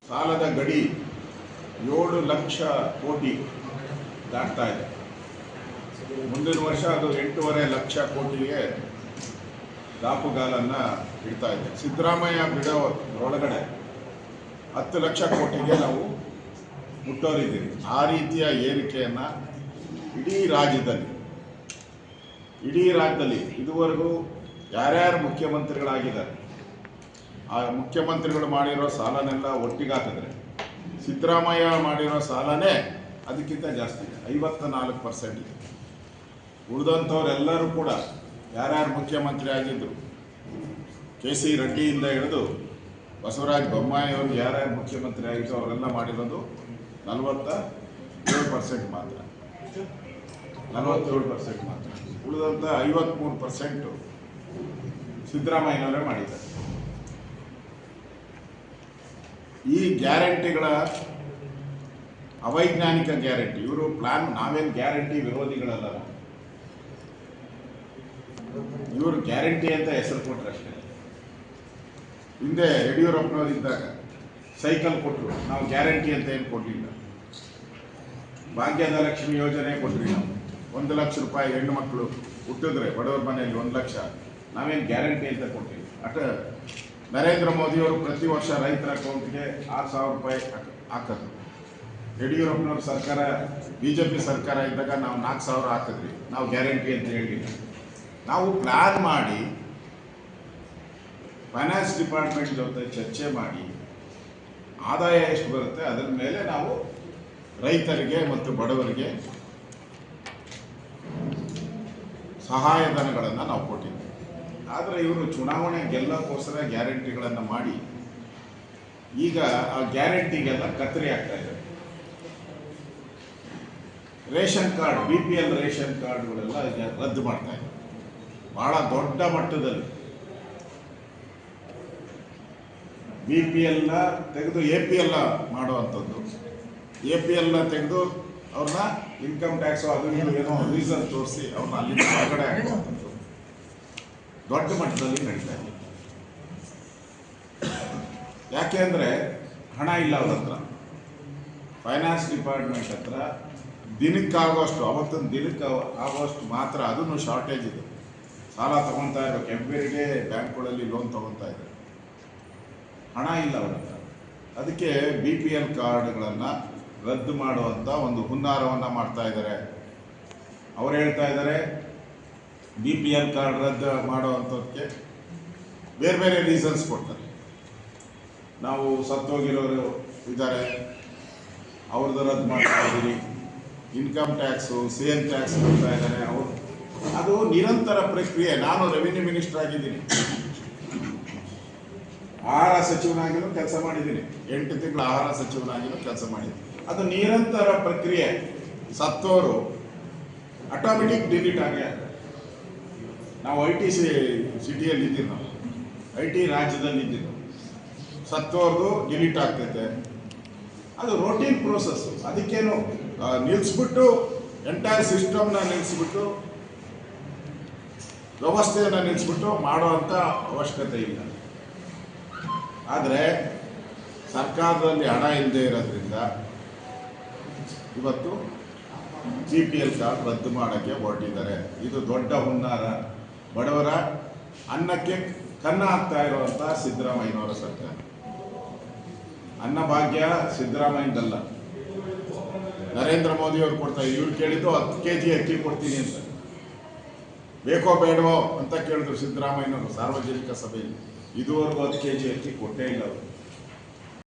ಸಾಲದ ಗಡಿ 7 ಲಕ್ಷ ಕೋಟಿ ದಾಟ್ತಾ ಇದೆ. ಮುಂದಿನ ವರ್ಷ ಅದು 8.5 ಲಕ್ಷ ಕೋಟಿಗೆ ದಾಪುಗಾಲನ್ನು ಇಡ್ತಾ ಇದೆ. ಸಿದ್ದರಾಮಯ್ಯ ಬಿಡೋ ಒಳಗಡೆ 10 ಲಕ್ಷ ಕೋಟಿಗೆ ನಾವು ಮುಟ್ಟೋರಿದ್ದೀವಿ. ಆ ರೀತಿಯ ಏರಿಕೆಯನ್ನು ಇಡೀ ರಾಜ್ಯದಲ್ಲಿ ಇದುವರೆಗೂ ಯಾರ್ಯಾರು ಮುಖ್ಯಮಂತ್ರಿಗಳಾಗಿದ್ದಾರೆ ಆ ಮುಖ್ಯಮಂತ್ರಿಗಳು ಮಾಡಿರೋ ಸಾಲನೆಲ್ಲ ಒಟ್ಟಿಗೆ ಹಾಕಿದ್ರೆ ಸಿದ್ದರಾಮಯ್ಯ ಮಾಡಿರೋ ಸಾಲನೇ ಅದಕ್ಕಿಂತ ಜಾಸ್ತಿ ಇದೆ, 54% ಇದೆ. ಉಳಿದಂಥವರೆಲ್ಲರೂ ಕೂಡ ಯಾರ್ಯಾರು ಮುಖ್ಯಮಂತ್ರಿ ಆಗಿದ್ದರು, KC ರೆಡ್ಡಿಯಿಂದ ಹಿಡಿದು ಬಸವರಾಜ ಬೊಮ್ಮಾಯಿ ಅವರು ಯಾರ್ಯಾರು ಮುಖ್ಯಮಂತ್ರಿ ಆಗಿದ್ದು ಅವರೆಲ್ಲ ಮಾಡಿರೋದು 47% ಮಾತ್ರ. 47% ಮಾತ್ರ. ಉಳಿದಂಥ 53% ಸಿದ್ದರಾಮಯ್ಯನವರೇ ಮಾಡಿದ್ದಾರೆ. ಈ ಗ್ಯಾರಂಟಿಗಳ ಅವೈಜ್ಞಾನಿಕ ಗ್ಯಾರಂಟಿ, ಇವರು ಪ್ಲಾನ್, ನಾವೇನು ಗ್ಯಾರಂಟಿ ವಿರೋಧಿಗಳಲ್ಲ, ಇವರು ಗ್ಯಾರಂಟಿ ಅಂತ ಹೆಸರು ಕೊಟ್ಟರೆ ಅಷ್ಟೇ. ಹಿಂದೆ ಯಡಿಯೂರಪ್ಪನವರು ಇದ್ದಾಗ ಸೈಕಲ್ ಕೊಟ್ಟರು, ನಾವು ಗ್ಯಾರಂಟಿ ಅಂತ ಏನು ಕೊಡಲಿಲ್ಲ. ಭಾಗ್ಯದ ಲಕ್ಷ್ಮಿ ಯೋಜನೆ ಕೊಟ್ರಿ ನಾವು, 1 ಲಕ್ಷ ರೂಪಾಯಿ ಹೆಣ್ಣು ಮಕ್ಕಳು ಹುಟ್ಟಿದ್ರೆ ಬಡವರ ಮನೆಯಲ್ಲಿ 1 ಲಕ್ಷ, ನಾವೇನು ಗ್ಯಾರಂಟಿ ಅಂತ ಕೊಟ್ಟಿಲ್ಲ. ನರೇಂದ್ರ ಮೋದಿಯವರು ಪ್ರತಿ ವರ್ಷ ರೈತರ ಅಕೌಂಟ್ಗೆ 6,000 ರೂಪಾಯಿ ಹಾಕಿದ್ರು. ಯಡಿಯೂರಪ್ಪನವ್ರ ಸರ್ಕಾರ, BJP ಸರ್ಕಾರ ಇದ್ದಾಗ ನಾವು 4,000 ಹಾಕಿದ್ವಿ. ನಾವು ಗ್ಯಾರಂಟಿ ಅಂತ ಹೇಳಿಲ್ಲ. ನಾವು ಪ್ಲ್ಯಾನ್ ಮಾಡಿ ಫೈನಾನ್ಸ್ ಡಿಪಾರ್ಟ್ಮೆಂಟ್ ಜೊತೆ ಚರ್ಚೆ ಮಾಡಿ ಆದಾಯ ಎಷ್ಟು ಬರುತ್ತೆ ಅದರ ಮೇಲೆ ನಾವು ರೈತರಿಗೆ ಮತ್ತು ಬಡವರಿಗೆ ಸಹಾಯಧನಗಳನ್ನು ನಾವು ಕೊಟ್ಟಿದ್ವಿ. ಆದರೆ ಇವರು ಚುನಾವಣೆ ಗೆಲ್ಲಕ್ಕೋಸ್ಕರ ಗ್ಯಾರಂಟಿಗಳನ್ನು ಮಾಡಿ ಈಗ ಆ ಗ್ಯಾರಂಟಿಗೆಲ್ಲ ಕತ್ತರಿ ಆಗ್ತಾ ಇದೆ. ರೇಷನ್ ಕಾರ್ಡ್, BPL ರೇಷನ್ ಕಾರ್ಡ್ಗಳೆಲ್ಲ ರದ್ದು ಮಾಡ್ತಾ ಇದೆ. ಭಾಳ ದೊಡ್ಡ ಮಟ್ಟದಲ್ಲಿ BPLನ ತೆಗೆದು APL ಮಾಡುವಂಥದ್ದು, APLನ ತೆಗೆದು ಅವ್ರನ್ನ ಇನ್ಕಮ್ ಟ್ಯಾಕ್ಸು ಅದು ಏನೋ ರೀಸನ್ ತೋರಿಸಿ ಅವ್ರನ್ನ ಅಲ್ಲಿಂದ ಹೊರಗಡೆ ಹಾಕುವಂಥದ್ದು ದೊಡ್ಡ ಮಟ್ಟದಲ್ಲಿ ನಡೀತಾ ಇದೆ. ಯಾಕೆ ಅಂದರೆ ಹಣ ಇಲ್ಲ ಅವ್ರ ಹತ್ರ. ಫೈನಾನ್ಸ್ ಡಿಪಾರ್ಟ್ಮೆಂಟ್ ಹತ್ರ ದಿನಕ್ಕಾಗೋಷ್ಟು, ಅವತ್ತೊಂದು ದಿನಕ್ಕೆ ಆಗೋಷ್ಟು ಮಾತ್ರ, ಅದನ್ನು ಶಾರ್ಟೇಜ್ ಇದೆ. ಸಾಲ ತೊಗೊತಾ ಇರಬೇಕು, ಎವ್ರಿಗೆ ಬ್ಯಾಂಕ್ಗಳಲ್ಲಿ ಲೋನ್ ತೊಗೊತಾ ಇದ್ದಾರೆ, ಹಣ ಇಲ್ಲ ಅವ್ರ ಹತ್ರ. ಅದಕ್ಕೆ BPL ಕಾರ್ಡ್ಗಳನ್ನು ರದ್ದು ಮಾಡುವಂಥ ಒಂದು ಹುನ್ನಾರವನ್ನು ಮಾಡ್ತಾ ಇದ್ದಾರೆ. ಅವ್ರು ಹೇಳ್ತಾ ಇದ್ದಾರೆ BPL ಕಾರ್ಡ್ ರದ್ದು ಮಾಡುವಂಥದ್ದಕ್ಕೆ ಬೇರೆ ಬೇರೆ ರೀಸನ್ಸ್ ಕೊಡ್ತಾರೆ. ನಾವು ಸತ್ತೋಗಿರೋರು ಇದ್ದಾರೆ, ಅವ್ರದ್ದು ರದ್ದು ಮಾಡ್ತಾ ಇದ್ದೀರಿ, ಇನ್ಕಮ್ ಟ್ಯಾಕ್ಸು, ಸೇಲ್ ಟ್ಯಾಕ್ಸ್ ಕೊಡ್ತಾ ಇದ್ದಾರೆ ಅವರು. ಅದು ನಿರಂತರ ಪ್ರಕ್ರಿಯೆ. ನಾನು ರೆವಿನ್ಯೂ ಮಿನಿಸ್ಟರ್ ಆಗಿದ್ದೀನಿ, ಆಹಾರ ಸಚಿವನಾಗಿಯೂ ಕೆಲಸ ಮಾಡಿದ್ದೀನಿ, 8 ತಿಂಗಳು ಆಹಾರ ಸಚಿವನಾಗಿಯೂ ಕೆಲಸ ಮಾಡಿದ್ದೀನಿ. ಅದು ನಿರಂತರ ಪ್ರಕ್ರಿಯೆ. ಸತ್ತೋರು ಆಟೋಮೆಟಿಕ್ ಡಿಲೀಟ್ ಆಗೇ. ನಾವು IT ಸಿಟಿಯಲ್ಲಿ ಇದ್ದೀವಿ, ನಾವು IT ರಾಜ್ಯದಲ್ಲಿ ಇದ್ದೀವಿ. ಸತ್ತೋರ್ದು ಡಿಲೀಟ್ ಆಗ್ತೈತೆ, ಅದು ರೋಟೀನ್ ಪ್ರೋಸೆಸ್ಸು. ಅದಕ್ಕೇನು ನಿಲ್ಲಿಸ್ಬಿಟ್ಟು ಎಂಟೈರ್ ಸಿಸ್ಟಮ್ನ ನಿಲ್ಲಿಸ್ಬಿಟ್ಟು, ವ್ಯವಸ್ಥೆಯನ್ನು ನಿಲ್ಲಿಸ್ಬಿಟ್ಟು ಮಾಡುವಂಥ ಅವಶ್ಯಕತೆ ಇಲ್ಲ. ಆದರೆ ಸರ್ಕಾರದಲ್ಲಿ ಹಣ ಇಲ್ಲದೆ ಇರೋದ್ರಿಂದ ಇವತ್ತು BPL ಕಾರ್ಡ್ ರದ್ದು ಮಾಡೋಕ್ಕೆ ಹೊರಟಿದ್ದಾರೆ. ಇದು ದೊಡ್ಡ ಹುನ್ನಾರ. ಬಡವರ ಅನ್ನಕ್ಕೆ ಕನ್ನ ಹಾಕ್ತಾ ಇರುವಂಥ ಸಿದ್ದರಾಮಯ್ಯನವರ ಸರ್ಕಾರ. ಅನ್ನಭಾಗ್ಯ ಸಿದ್ದರಾಮಯ್ಯದಲ್ಲ, ನರೇಂದ್ರ ಮೋದಿಯವರು ಕೊಡ್ತಾರೆ. ಇವ್ರು ಕೇಳಿದ್ದು 10 kg ಅಕ್ಕಿ ಕೊಡ್ತೀನಿ ಅಂತ. ಬೇಕೋ ಬೇಡವೋ ಅಂತ ಕೇಳಿದ್ರು ಸಿದ್ದರಾಮಯ್ಯನವರು ಸಾರ್ವಜನಿಕ ಸಭೆಯಲ್ಲಿ. ಇದುವರೆಗೂ 10 kg ಅಕ್ಕಿ ಕೊಟ್ಟೇ ಇಲ್ಲ ಅವರು.